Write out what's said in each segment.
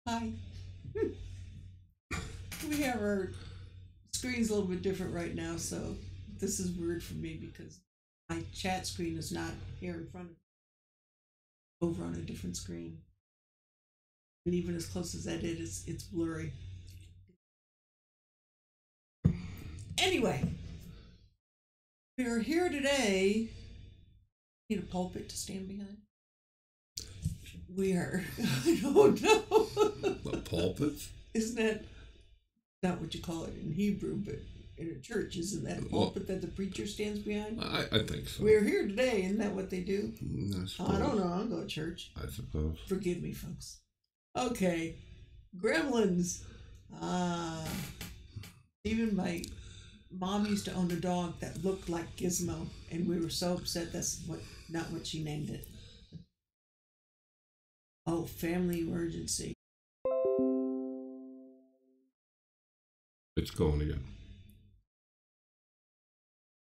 Hi. We have our screen's a little bit different right now, so this is weird for me because my chat screen is not here in front of me, over on a different screen. And even as close as that is, it's blurry. Anyway, we are here today. Need a pulpit to stand behind. We are, I don't know. A pulpit? Isn't that not what you call it in Hebrew, but in a church, isn't that a pulpit that the preacher stands behind? I think so. We're here today, isn't that what they do? I don't know, I'll go to church. I suppose. Forgive me, folks. Okay, Gremlins. Even my mom used to own a dog that looked like Gizmo, and we were so upset that's not what she named it. Oh, family emergency. It's going again.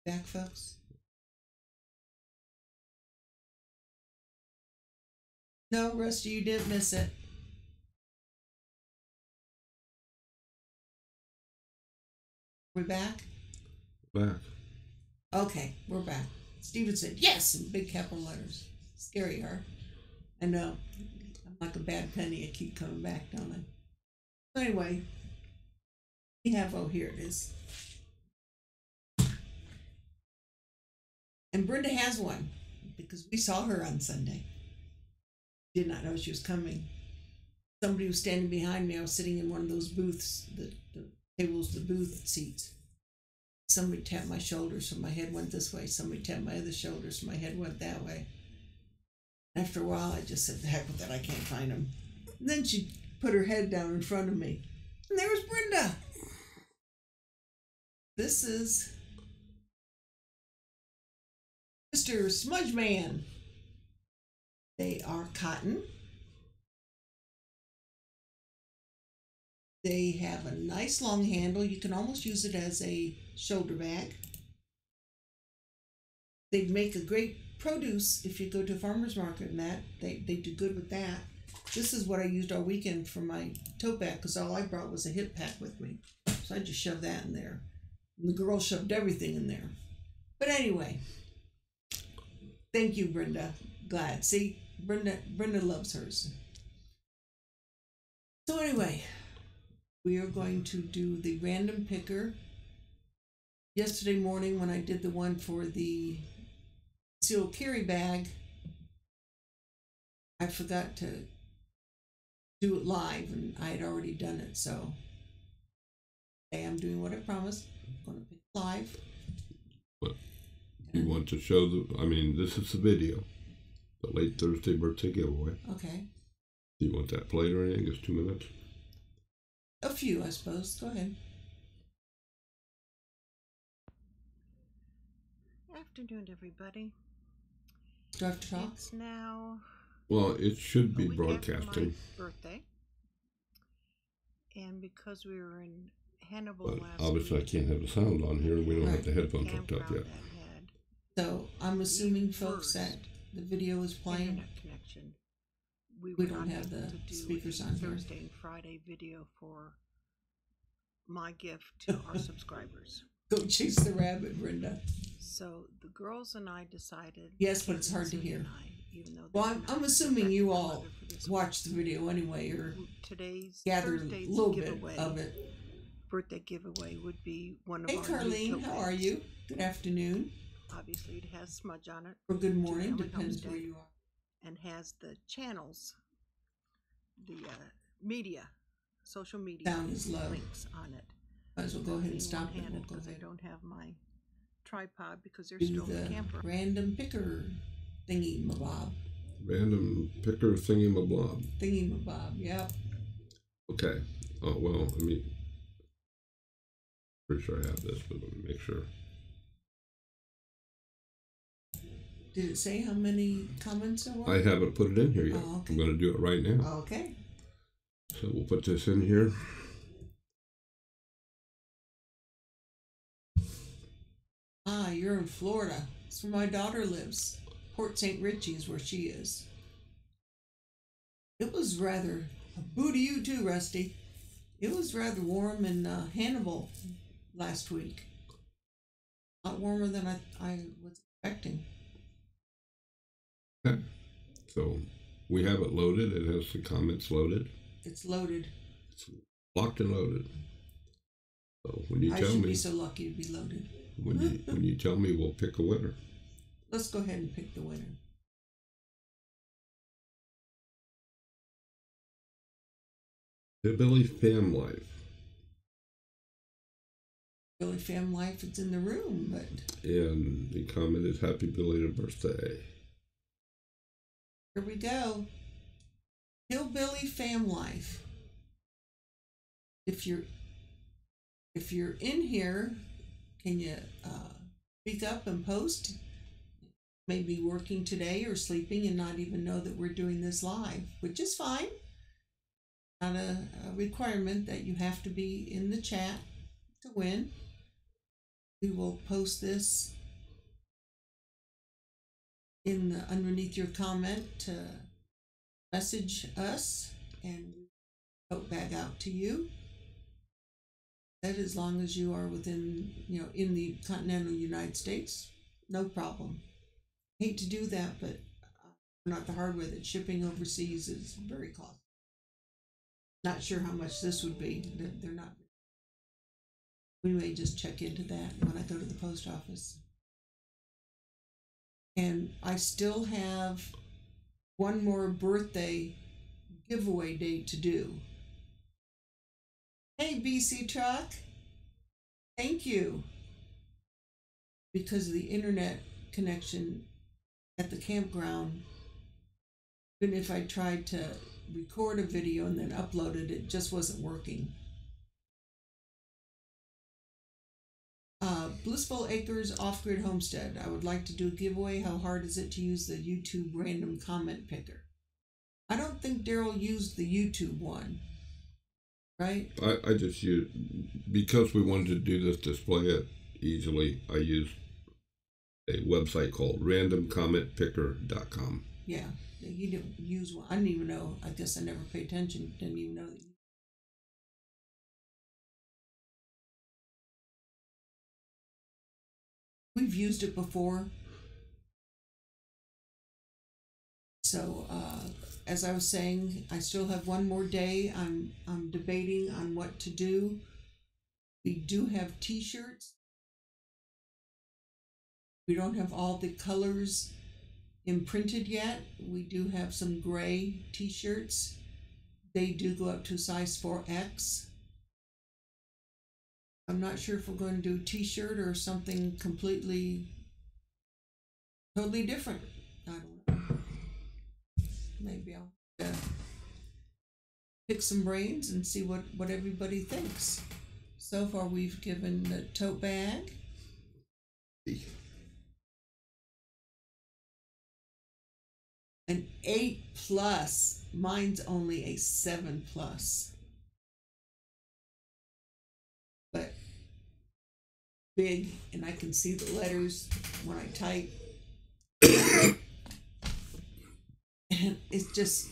Back, folks. No, Rusty, you didn't miss it. We back? Back. Okay, we're back. Steven said yes in big capital letters. Scary, huh? I know. I'm like a bad penny. I keep coming back, don't I? So anyway, we have, oh, here it is. And Brenda has one because we saw her on Sunday. Did not know she was coming. Somebody was standing behind me. I was sitting in one of those booths, the tables, the booth seats. Somebody tapped my shoulders, so my head went this way. Somebody tapped my other shoulder, so my head went that way. After a while, I just said, the heck with that, I can't find him. And then she put her head down in front of me. And there was Brenda. This is Mr. Smudge Man. They are cotton. They have a nice long handle. You can almost use it as a shoulder bag. They'd make a great produce if you go to a farmer's market, and that they do good with that. This is what I used all weekend for my tote bag because all I brought was a hip pack with me. So I just shoved that in there. And the girl shoved everything in there. But anyway, thank you, Brenda. Glad. See, Brenda loves hers. So anyway, we are going to do the random picker. Yesterday morning when I did the one for the concealed carry bag, I forgot to do it live, and I had already done it, so today I'm doing what I promised. I'm going to pick live. But you want to show this is the video, the late Thursday birthday giveaway. Okay. Do you want that played or anything? Just 2 minutes? A few, I suppose. Go ahead. Afternoon, everybody. Do I have to talk? It's now. Well, it should be a week broadcasting. after my birthday, and because we were in Hannibal But last obviously, week, I can't have the sound on here. We don't have the headphones hooked up yet. So I'm assuming, folks, that the video is playing. Internet connection. We don't have the speakers on here. Thursday and Friday video for my gift to our subscribers. Go chase the rabbit, Brenda. So the girls and I decided. Yes, but it's hard to hear. Even though well, I'm assuming you all watched the video anyway, or today's gathered a little bit of it. Birthday giveaway would be one of Hey, our. Hey, Carlene, how are you? Good afternoon. Obviously, it has smudge on it. Or good morning, depends where you are. And has the channels, the media, social media sound is low. Links on it. Might as well go ahead and stop it. We'll because I don't have my tripod because they're still in the camper. Random picker thingy mabob. Random picker thingy mabob. Thingy mabob, yep. Okay. Oh, well, pretty sure I have this, but let me make sure. Did it say how many comments there were? I haven't put it in here yet. Oh, okay. I'm going to do it right now. Okay. So we'll put this in here. Ah, you're in Florida. That's where my daughter lives. Port St. Richie is where she is. It was rather Boo to you too, Rusty. It was rather warm in Hannibal last week. A lot warmer than I was expecting. Okay. So we have it loaded. It has the comments loaded. It's loaded. It's locked and loaded. So when you I tell should me, be so lucky to be loaded. when you tell me, we'll pick a winner. Let's go ahead and pick the winner. Billy Fam Life. Billy Fam Life, it's in the room, but And the comment is happy belated birthday. here we go. Hillbilly Fam Life. If you're in here, can you speak up and post? Maybe working today or sleeping and not even know that we're doing this live, which is fine. Not a requirement that you have to be in the chat to win. We will post this in the, underneath your comment to message us and tote bag out to you. That as long as you are within, in the continental United States, no problem. Hate to do that, but not the hardware that shipping overseas is very costly. Not sure how much this would be. They're not. We may just check into that when I go to the post office. And I still have one more birthday giveaway date to do. Hey, BC Truck. Thank you. Because of the internet connection at the campground, even if I tried to record a video and then upload it, it just wasn't working. Blissful Acres Off-Grid Homestead. I would like to do a giveaway. How hard is it to use the YouTube random comment picker? I don't think Daryl used the YouTube one, right? I just used, because we wanted to do this, display it easily, I used a website called randomcommentpicker.com. Yeah, you didn't use one. I didn't even know. I guess I never paid attention. Didn't even know that. We've used it before. So as I was saying, I still have one more day. I'm debating on what to do. We do have t-shirts. We don't have all the colors imprinted yet. We do have some gray t-shirts. They do go up to size 4X. I'm not sure if we're going to do a t-shirt or something totally different. I don't know. Maybe I'll pick some brains and see what everybody thinks. So far we've given the tote bag. An 8+. Mine's only a 7+. But big, and I can see the letters when I type. And it's just,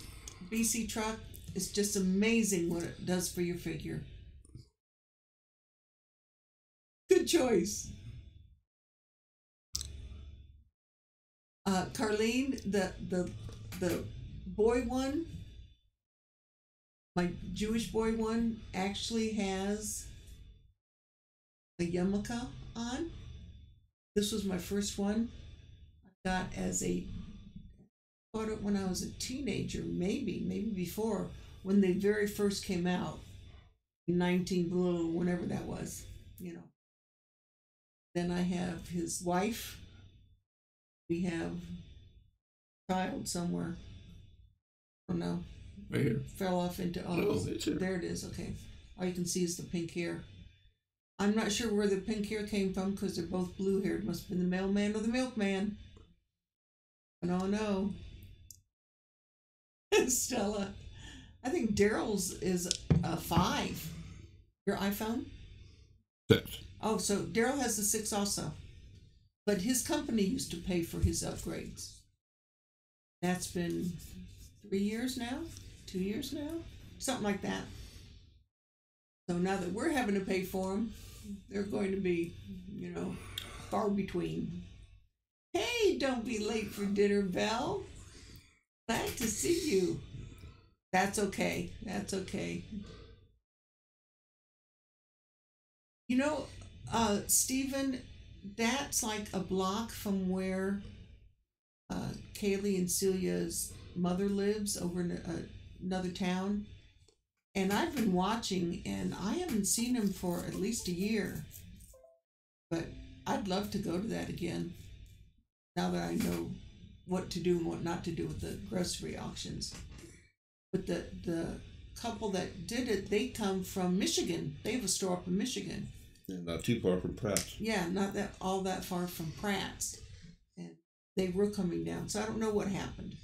BC Truck, it's just amazing what it does for your figure. Good choice. Carlene, the boy one, my Jewish boy one, actually has a yarmulke on. This was my first one I got as bought it when I was a teenager, maybe before, when they very first came out, 19 blue, whenever that was, Then I have his wife. We have a child somewhere. Oh no. Right here. Fell off into, It's here. There it is, okay. All you can see is the pink hair. I'm not sure where the pink hair came from because they're both blue haired. Must have been the mailman or the milkman. I don't know. Stella. I think Daryl's is a 5. Your iPhone? 6. Oh, so Daryl has the 6 also. But his company used to pay for his upgrades. That's been 3 years now? 2 years now? something like that. So now that we're having to pay for them, they're going to be, far between. Hey, don't be late for dinner, Belle. Glad to see you. That's okay. That's okay. Stephen, that's like a block from where Kaylee and Celia's mother lives over in another town. And I've been watching, and I haven't seen him for at least a year. But I'd love to go to that again, now that I know what to do and what not to do with the grocery auctions. But the couple that did it, they come from Michigan. They have a store up in Michigan. Yeah, not too far from Pratt's. Yeah, not that far from Pratt's. And they were coming down, so I don't know what happened.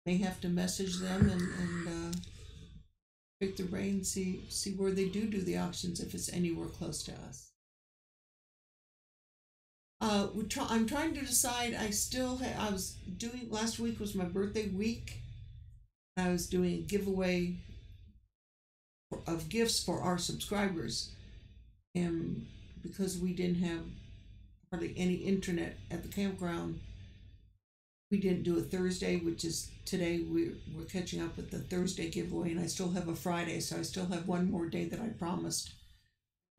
May have to message them and pick their brain, see where they do the auctions, if it's anywhere close to us. I'm trying to decide. I was doing, last week was my birthday week. I was doing a giveaway of gifts for our subscribers. And because we didn't have hardly any internet at the campground, we didn't do a Thursday, which is today. We're catching up with the Thursday giveaway, and I still have a Friday, so I still have one more day that I promised.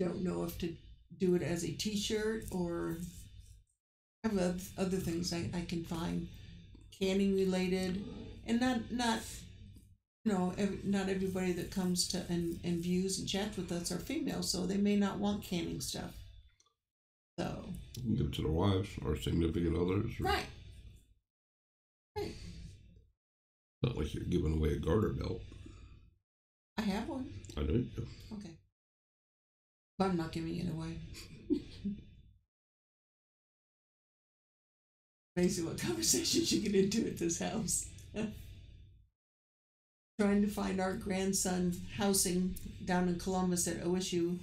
Don't know if to do it as a t-shirt or I have other things I can find, canning related, and not everybody that comes to and views and chats with us are female, so they may not want canning stuff. So you can give it to their wives or significant others. Right. Right. Not like you're giving away a garter belt. I have one. I know you do. Okay. But I'm not giving it away. Amazing what conversations you get into at this house. Trying to find our grandson housing down in Columbus at OSU.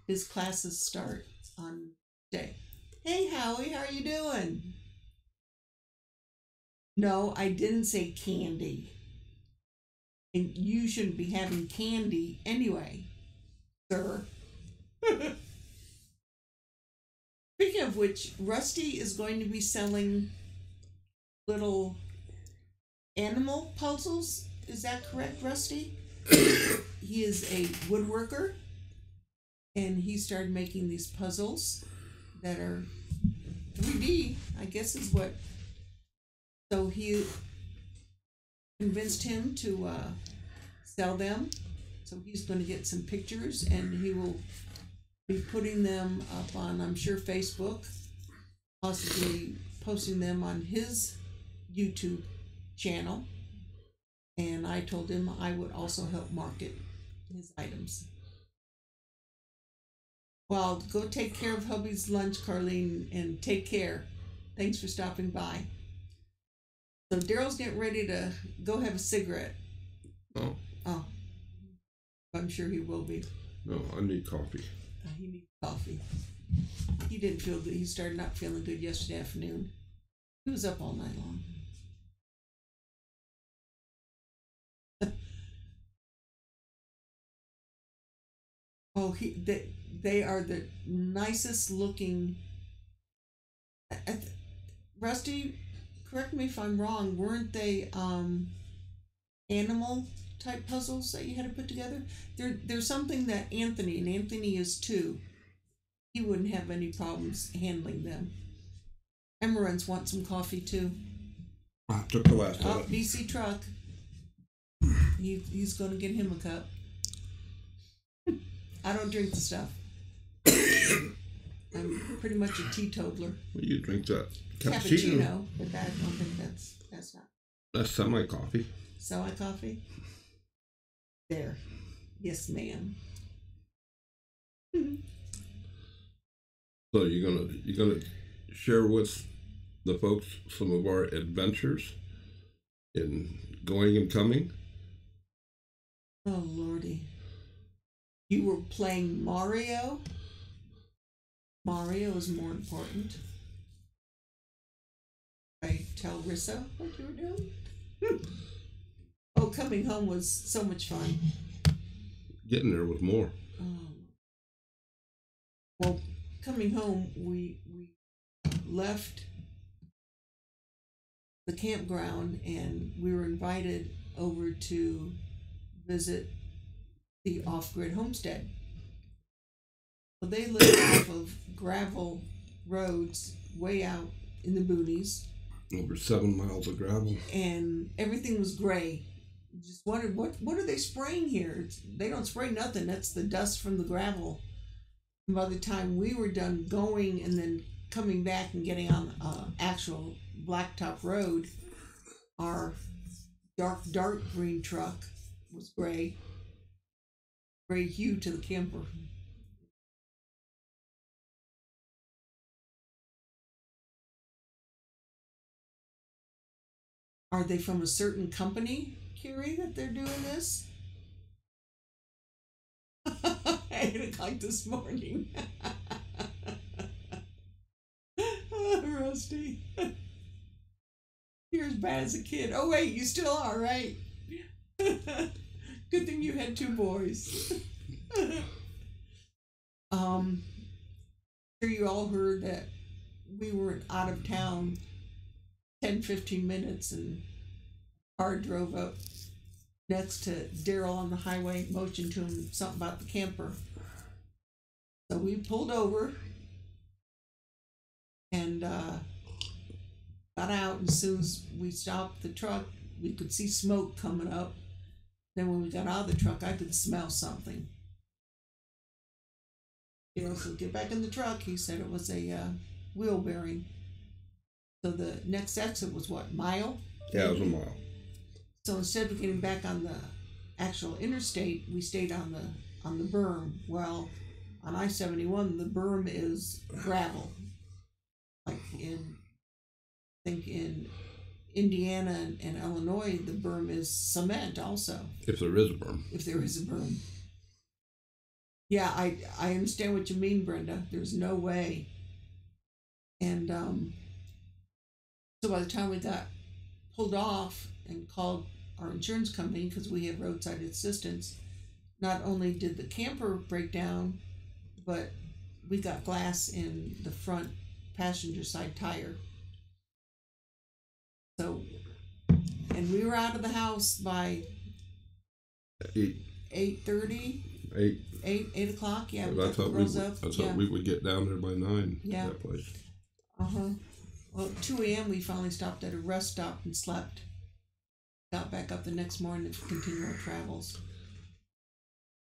His classes start on day. Hey, Howie, how are you doing? No, I didn't say candy. And you shouldn't be having candy anyway, sir. Speaking of which, Rusty is going to be selling little animal puzzles. Is that correct, Rusty? He is a woodworker, and he started making these puzzles that are 3D, I guess is what. So he convinced him to sell them. So he's going to get some pictures, and he will be putting them up on, I'm sure, Facebook, possibly posting them on his YouTube channel. And I told him I would also help market his items. Well, go take care of hubby's lunch, Carlene, and take care. Thanks for stopping by. So Daryl's getting ready to go have a cigarette. Oh. I'm sure he will be. No, I need coffee. He needs coffee. He didn't feel good. He started not feeling good yesterday afternoon. He was up all night long. Oh, they are the nicest looking. Rusty, correct me if I'm wrong. Weren't they animal type puzzles that you had to put together? There's something that Anthony is too. He wouldn't have any problems handling them. Emerance wants some coffee too. I took the last of it. BC truck. He's going to get him a cup. I don't drink the stuff. I'm pretty much a teetotaler. Well, you drink that cappuccino, but I don't think that's not. That's semi-coffee. Semi-coffee? There. Yes, ma'am. So you're gonna share with the folks some of our adventures in going and coming? Oh, Lordy. You were playing Mario? Mario is more important. I tell Rissa what you were doing? Oh, coming home was so much fun. getting there with more. Well, coming home, we left the campground and we were invited over to visit the off-grid homestead. Well, they live off of gravel roads way out in the boonies. Over 7 miles of gravel. And everything was gray. Just wondered, what are they spraying here? They don't spray nothing. That's the dust from the gravel. And by the time we were done going and then coming back and getting on actual blacktop road, our dark green truck was gray hue to the camper. Are they from a certain company, Carrie, that they're doing this? 8 o'clock this morning. Oh, Rusty. You're as bad as a kid. Oh, wait, you still are, right? Good thing you had 2 boys. Sure you all heard that we were out of town 10-15 minutes and a car drove up next to Daryl on the highway, motioned to him something about the camper. So we pulled over and got out, and as soon as we stopped the truck, we could see smoke coming up. Then when we got out of the truck, I could smell something. So get back in the truck. He said it was a wheel bearing. So the next exit was what, mile? Yeah, it was a mile. So instead of getting back on the actual interstate, we stayed on the berm. Well, on I-71, the berm is gravel. Like I think in Indiana and Illinois, the berm is cement also. If there is a berm. If there is a berm. Yeah, I understand what you mean, Brenda. There's no way. And so by the time we got pulled off and called our insurance company, because we have roadside assistance, not only did the camper break down, but we got glass in the front passenger side tire. So, and we were out of the house by 8:30. 8 o'clock. Yeah, I thought we would get down there by 9. Yeah. That place. Well, at 2 a.m. we finally stopped at a rest stop and slept. Got back up the next morning to continue our travels.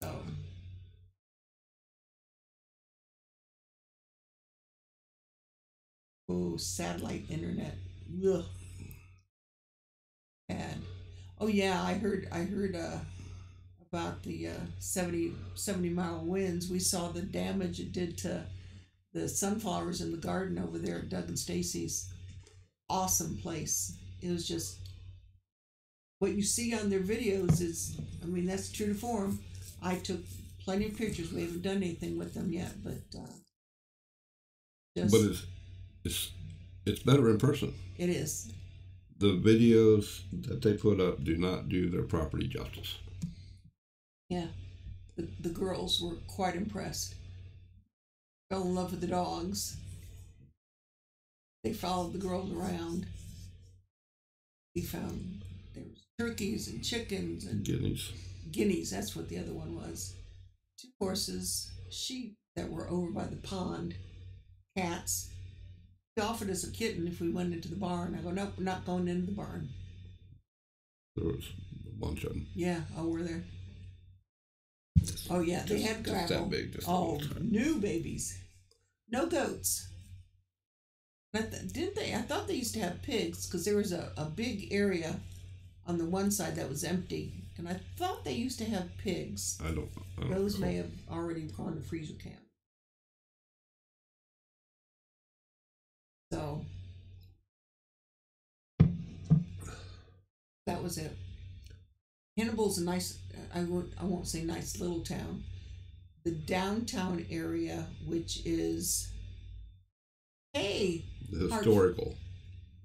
So. Oh, satellite internet. Ugh. Bad. Oh yeah, I heard about the 70 mile winds. We saw the damage it did to the sunflowers in the garden over there at Doug and Stacy's. Awesome place. It was just what you see on their videos is, I mean, that's true to form. I took plenty of pictures. We haven't done anything with them yet, but it's better in person. It is. The videos that they put up do not do their property justice. Yeah, the girls were quite impressed. Fell in love with the dogs. They followed the girls around. We found there was turkeys and chickens and guineas. That's what the other one was. 2 horses, sheep that were over by the pond, cats. He offered us a kitten if we went into the barn. I go, nope, we're not going into the barn. There was a bunch of them. Yeah, were there? Oh yeah, they had gravel. Just that big. New babies. No goats. Didn't they? I thought they used to have pigs because there was a big area on the one side that was empty, and I thought they used to have pigs. I don't Those know. may have already gone to freezer camp. So that was it. Hannibal's a nice, I won't say nice little town. The downtown area, which is, the historical.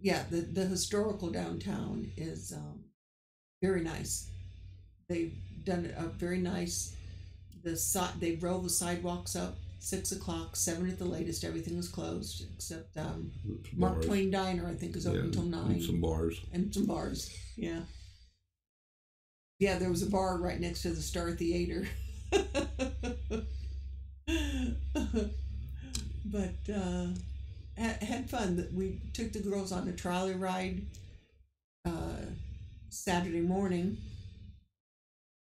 The historical downtown is very nice. They've done a very nice they rolled the sidewalks up 6 o'clock, 7 at the latest. Everything was closed except Mark Bars. Twain Diner. I think is open until 9. And some bars. And some bars. Yeah. Yeah, there was a bar right next to the Star Theater. But had fun. We took the girls on a trolley ride Saturday morning.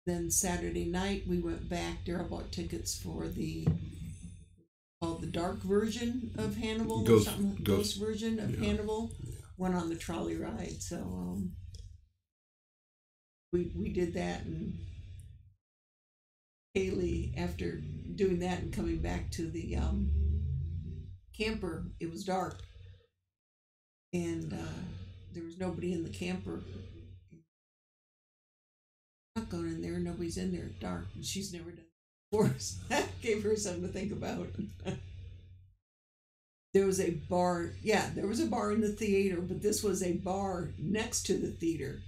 Then Saturday night we went back. Daryl bought tickets for the dark version of Hannibal, or something. Ghost version of Hannibal. Yeah. Went on the trolley ride. So we did that, and Haley, after doing that and coming back to the camper, it was dark, and there was nobody in the camper. I'm not going in there. Nobody's in there. Dark, and she's never done it before. So that gave her something to think about. There was a bar. Yeah, there was a bar in the theater, but this was a bar next to the theater.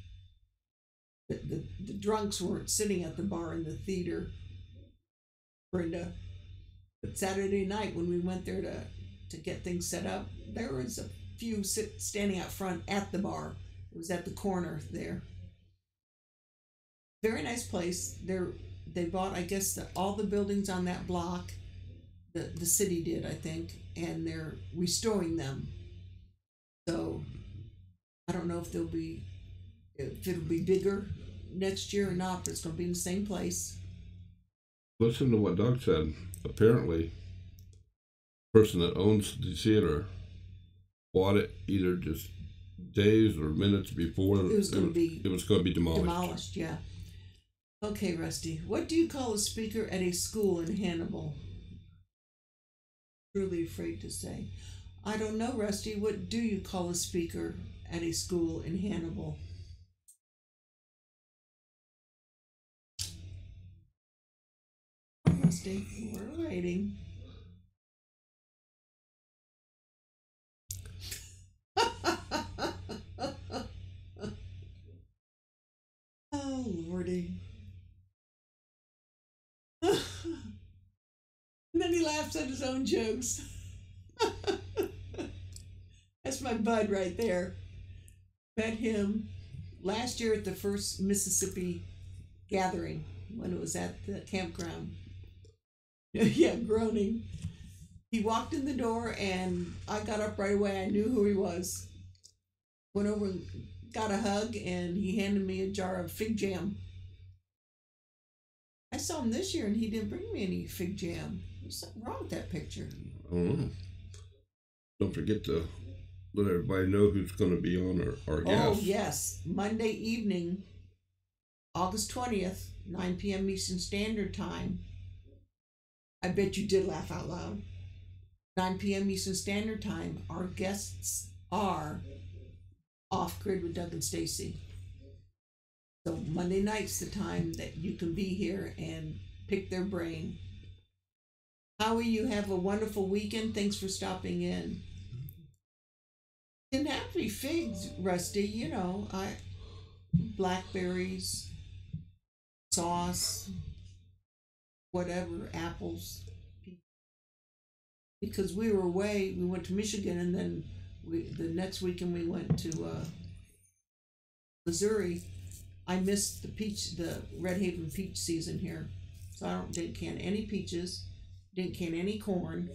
The drunks weren't sitting at the bar in the theater, Brenda. But Saturday night when we went there to get things set up, there was a few standing out front at the bar. It was at the corner there. Very nice place. They bought, I guess, all the buildings on that block. The city did, I think, and they're restoring them. So I don't know if it'll be bigger next year or not, but it's going to be in the same place. Listen to what Doug said. Apparently, the person that owns the theater bought it either just days or minutes before it was going to be demolished. Demolished, yeah. Okay, Rusty. What do you call a speaker at a school in Hannibal? Truly afraid to say. I don't know, Rusty. What do you call a speaker at a school in Hannibal? Rusty, we're waiting. Oh, Lordy. And then he laughs at his own jokes. That's my bud right there. Met him last year at the first Mississippi gathering when it was at the campground. Yeah, groaning. He walked in the door and I got up right away. I knew who he was. Went over and got a hug, and he handed me a jar of fig jam. I saw him this year and he didn't bring me any fig jam. There's something wrong with that picture. I don't know. Don't forget to let everybody know who's going to be on our guest. Oh, yes. Monday evening, August 20th, 9 p.m. Eastern Standard Time. I bet you did laugh out loud. 9 p.m. Eastern Standard Time. Our guests are Off Grid with Doug and Stacy. So Monday night's the time that you can be here and pick their brain. Howie, you have a wonderful weekend. Thanks for stopping in. Didn't have to be figs, Rusty. You know, blackberries, sauce, whatever, apples. Because we were away, we went to Michigan, and then the next weekend we went to Missouri. I missed the Red Haven peach season here, so I didn't can any peaches, didn't can any corn.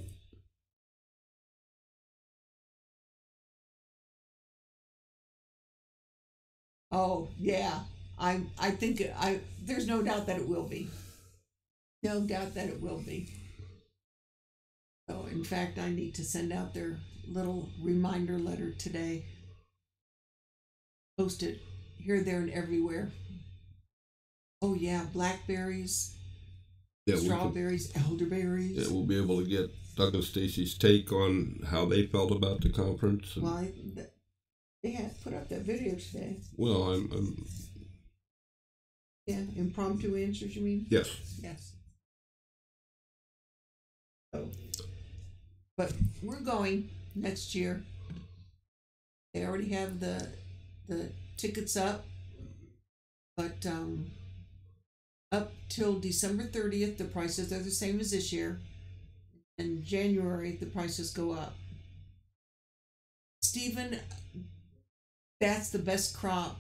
Oh yeah, I think there's no doubt that it will be. No doubt that it will be. So in fact, I need to send out their little reminder letter today. Post it here, there, and everywhere. Oh yeah, blackberries, strawberries, elderberries. Yeah, we'll be able to get Doug and Stacy's take on how they felt about the conference. And, well, they had put up that video today. Well, I'm yeah, impromptu answers, you mean? Yes. Yes. So, but we're going next year. They already have the tickets up, but Up till December 30th, the prices are the same as this year. In January, the prices go up. Stephen, that's the best crop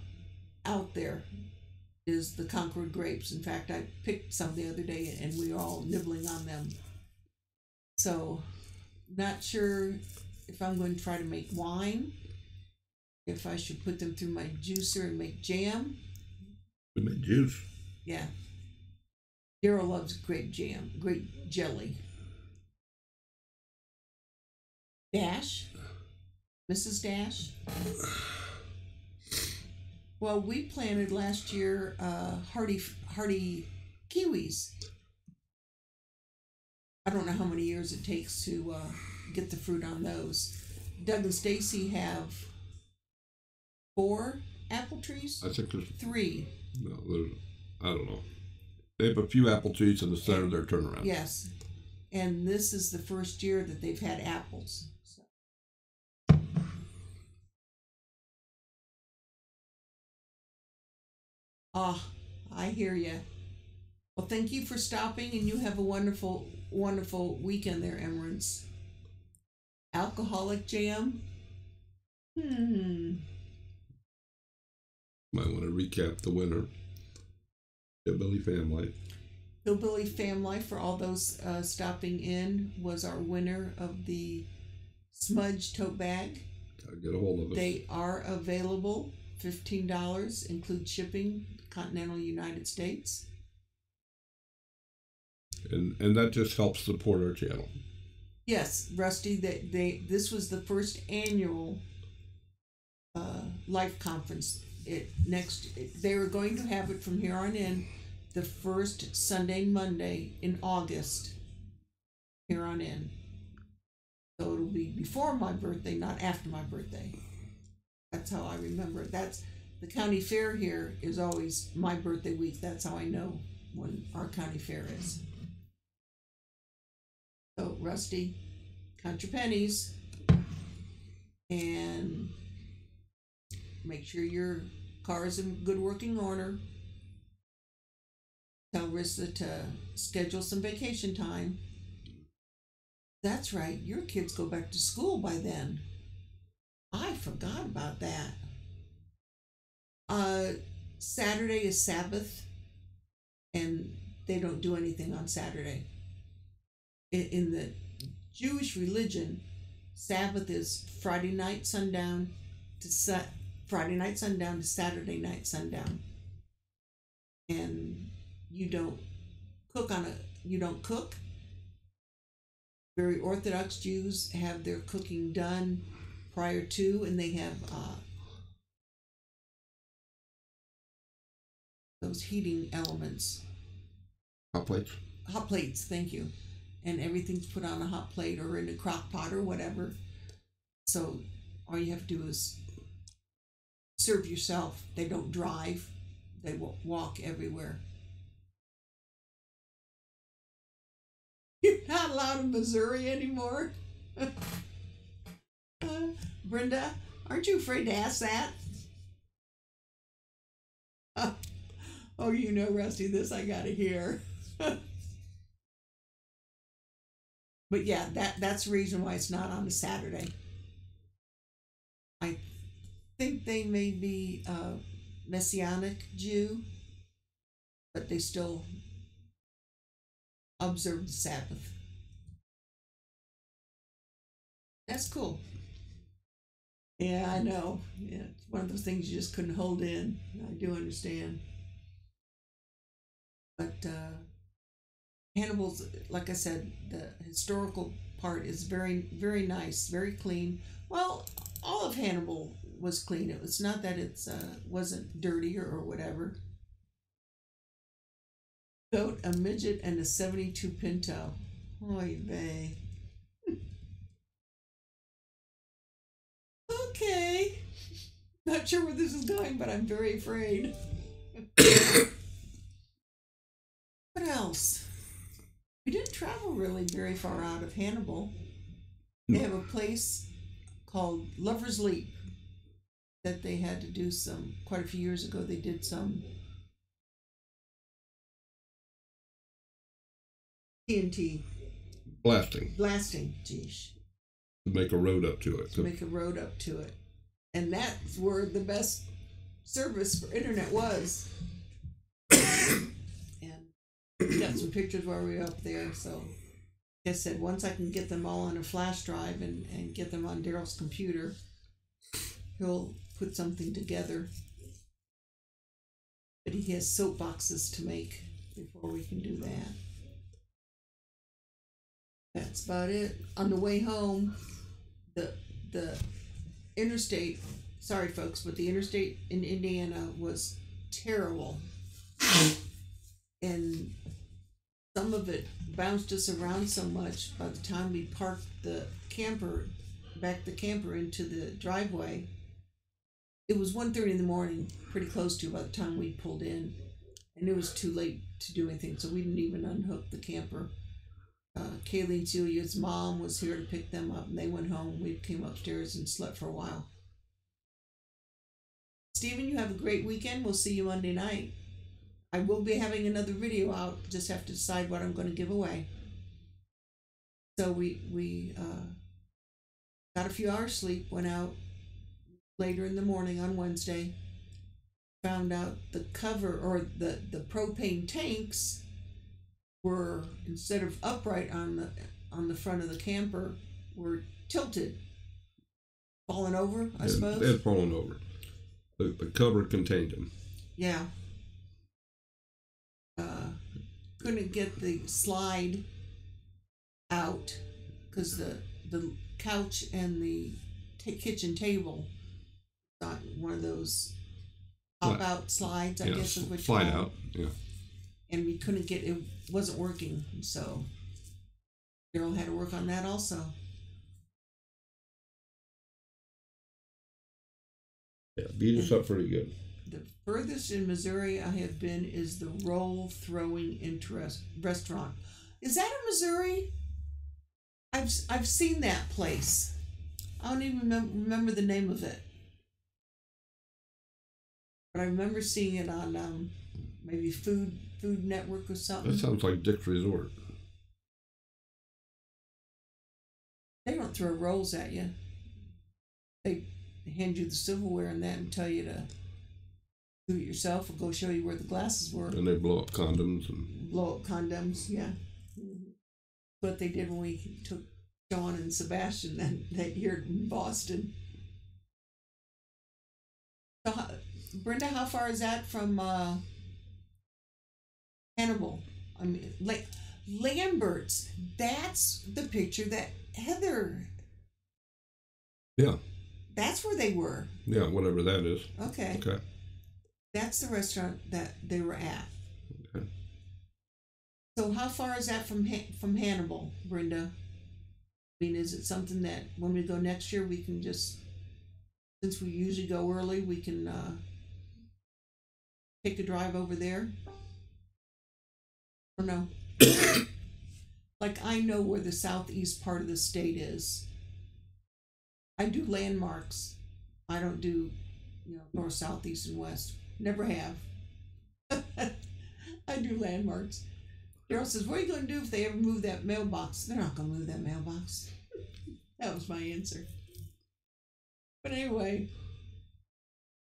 out there, is the Concord grapes. In fact, I picked some the other day and we were all nibbling on them. So, not sure if I'm going to try to make wine, if I should put them through my juicer and make jam. We make juice. Yeah. Daryl loves grape jam, grape jelly. Dash? Mrs. Dash? Well, we planted last year hardy kiwis. I don't know how many years it takes to get the fruit on those. Doug and Stacy have 4 apple trees? I think there's 3. No, there's, I don't know. They have a few apple trees in the center of their turnaround. Yes. And this is the first year that they've had apples. So. I hear you. Well, thank you for stopping, and you have a wonderful, wonderful weekend there, Emerance. Alcoholic jam? Might want to recap the winner. Hillbilly Family. Hillbilly Family, for all those stopping in, was our winner of the smudge tote bag. Gotta get a hold of us. They are available. $15, include shipping, continental United States. And that just helps support our channel. Yes, Rusty, this was the first annual life conference. They were going to have it from here on in the first Sunday and Monday in August here on in. So it'll be before my birthday, not after my birthday. That's how I remember it. That's the county fair here is always my birthday week. That's how I know when our county fair is. So Rusty, count your pennies and make sure your car is in good working order. Tell Rissa to schedule some vacation time. That's right, your kids go back to school by then. I forgot about that. Saturday is Sabbath, and they don't do anything on Saturday. In the Jewish religion, Sabbath is Friday night sundown to Saturday night sundown, and you don't cook. Very Orthodox Jews have their cooking done prior to, and they have those heating elements. Hot plates. Hot plates, thank you. And everything's put on a hot plate or in a crock pot or whatever. So all you have to do is serve yourself. They don't drive. They walk everywhere. You're not allowed in Missouri anymore. Brenda, aren't you afraid to ask that? Oh, you know, Rusty, this I gotta hear. But yeah, that's the reason why it's not on a Saturday. I think they may be a Messianic Jew, but they still observe the Sabbath. That's cool. Yeah, I know. Yeah, it's one of those things you just couldn't hold in. I do understand. But Hannibal's, like I said, the historical part is very, very nice, very clean. Well, all of Hannibal was clean. It was not that it's wasn't dirty or whatever. Goat, a midget, and a 72 Pinto. Oy vey. Okay. Not sure where this is going, but I'm very afraid. What else? We didn't travel really very far out of Hannibal. They have a place called Lover's Leap that they had to do quite a few years ago. They did some TNT blasting. Geez. To make a road up to it. To make a road up to it. And that's where the best service for internet was. And we got some pictures while we were up there. So, like I said, once I can get them all on a flash drive and get them on Daryl's computer, he'll put something together. But he has soapboxes to make before we can do that. That's about it. On the way home, the interstate, sorry folks, but the interstate in Indiana was terrible. And some of it bounced us around so much by the time we parked backed the camper into the driveway. It was 1:30 in the morning, pretty close to by the time we pulled in, and it was too late to do anything, so we didn't even unhook the camper. Kaylee and Celia's mom was here to pick them up, and they went home. We came upstairs and slept for a while. Stephen, you have a great weekend. We'll see you Monday night. I will be having another video out. Just have to decide what I'm going to give away. So we got a few hours sleep, went out later in the morning on Wednesday, found out the cover or the propane tanks were, instead of upright on the front of the camper, were tilted, fallen over, I suppose. They had fallen over. The cover contained them. Yeah. Couldn't get the slide out because the couch and the kitchen table got one of those pop out slides, I guess is what you call slide out, yeah. And we couldn't get it, wasn't working, so Daryl had to work on that also. Yeah, beat us up pretty good. The furthest in Missouri I have been is the Roll Throwing Restaurant. Is that in Missouri? I've seen that place. I don't even remember the name of it. But I remember seeing it on maybe Food Network or something. That sounds like Dick's Resort. They don't throw rolls at you. They hand you the silverware and that and tell you to do it yourself or go show you where the glasses were. And they blow up condoms. Yeah. Mm-hmm. What they did when we took John and Sebastian that year in Boston. So, Brenda, how far is that from Hannibal? I mean, Lambert's. That's the picture that Heather. Yeah. That's where they were. Yeah, whatever that is. Okay. Okay. That's the restaurant that they were at. Okay. So how far is that from Hannibal, Brenda? I mean, is it something that when we go next year we can just, since we usually go early, we can take a drive over there? Or no? Like, I know where the southeast part of the state is. I do landmarks. I don't do, north, south, east, and west. Never have. I do landmarks. Daryl says, what are you going to do if they ever move that mailbox? They're not going to move that mailbox. That was my answer. But anyway,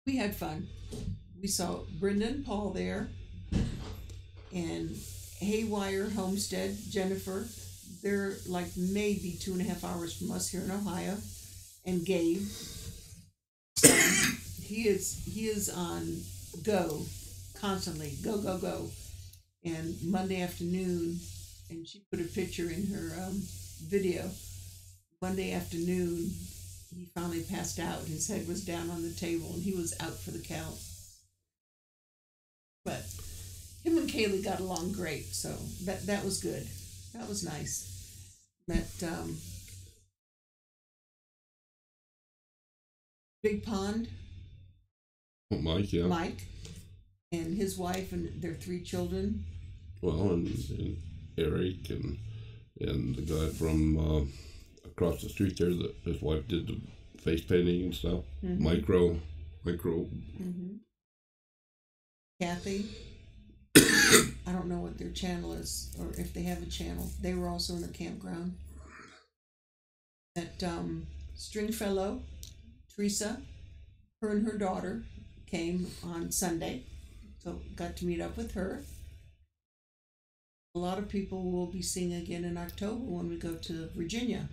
we had fun. We saw Brenda and Paul there, and Haywire Homestead, Jennifer. They're like maybe 2.5 hours from us here in Ohio. And Gabe, he is on go constantly, go. And Monday afternoon, and she put a picture in her video. Monday afternoon, he finally passed out. His head was down on the table, and he was out for the count. But him and Kaylee got along great, so that was good. That was nice. Met Big Pond. Mike, yeah. Mike and his wife and their 3 children. Well, and Eric and the guy from across the street there, that his wife did the face painting and stuff. Mm-hmm. Micro. Mm-hmm. Kathy. I don't know what their channel is, or if they have a channel. They were also in the campground. That Stringfellow, Teresa, her and her daughter came on Sunday, so got to meet up with her. A lot of people will be seeing again in October when we go to Virginia.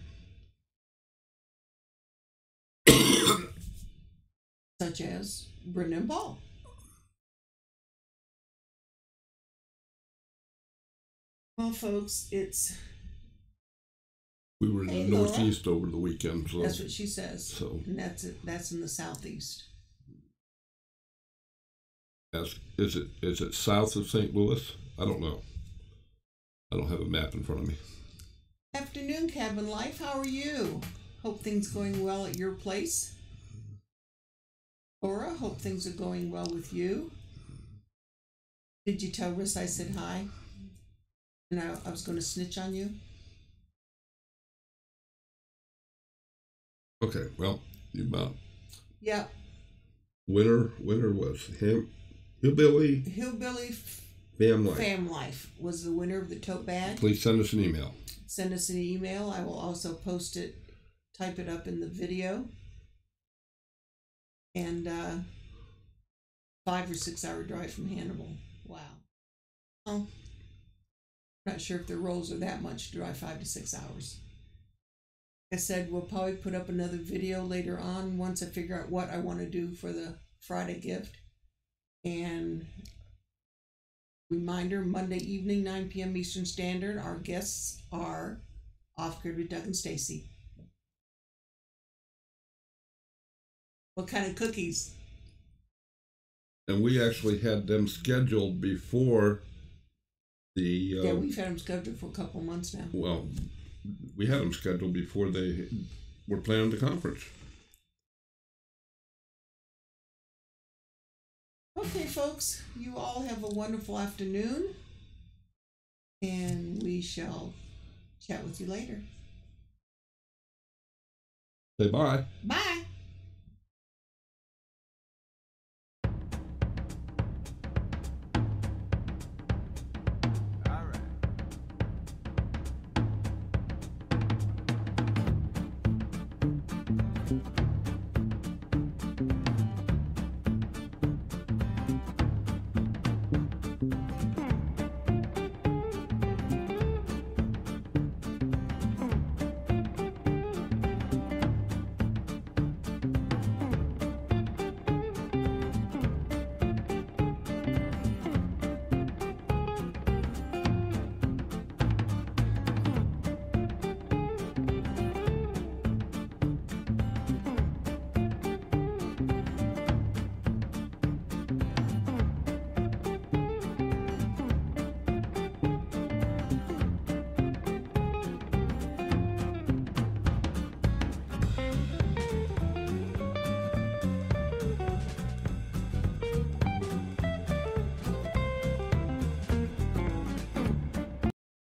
Such as Brenda and Paul. Well, folks, we were in Hey, the Laura. Northeast over the weekend, so that's what she says. So- And that's in the Southeast. is it south of St. Louis? I don't know. I don't have a map in front of me. Afternoon, Cabin Life. How are you? Hope things going well at your place. Laura, hope things are going well with you. Did you tell Riss I said hi? And I was going to snitch on you? Okay, well, you about Yep. winner was Hillbilly Hillbilly Family. Fam Life was the winner of the tote bag. Please send us an email. Send us an email. I will also post it, type it up in the video. And 5 or 6 hour drive from Hannibal. Wow. Well, not sure if the rolls are that much to drive 5 to 6 hours. Like I said, we'll probably put up another video later on once I figure out what I want to do for the Friday gift. And reminder, Monday evening, 9 p.m. Eastern Standard. Our guests are Off Grid with Doug and Stacy. What kind of cookies? And we actually had them scheduled before the Yeah, we've had them scheduled for a couple months now. well, we had them scheduled before they were planning the conference. Okay, folks, you all have a wonderful afternoon, and we shall chat with you later. Say bye. Bye.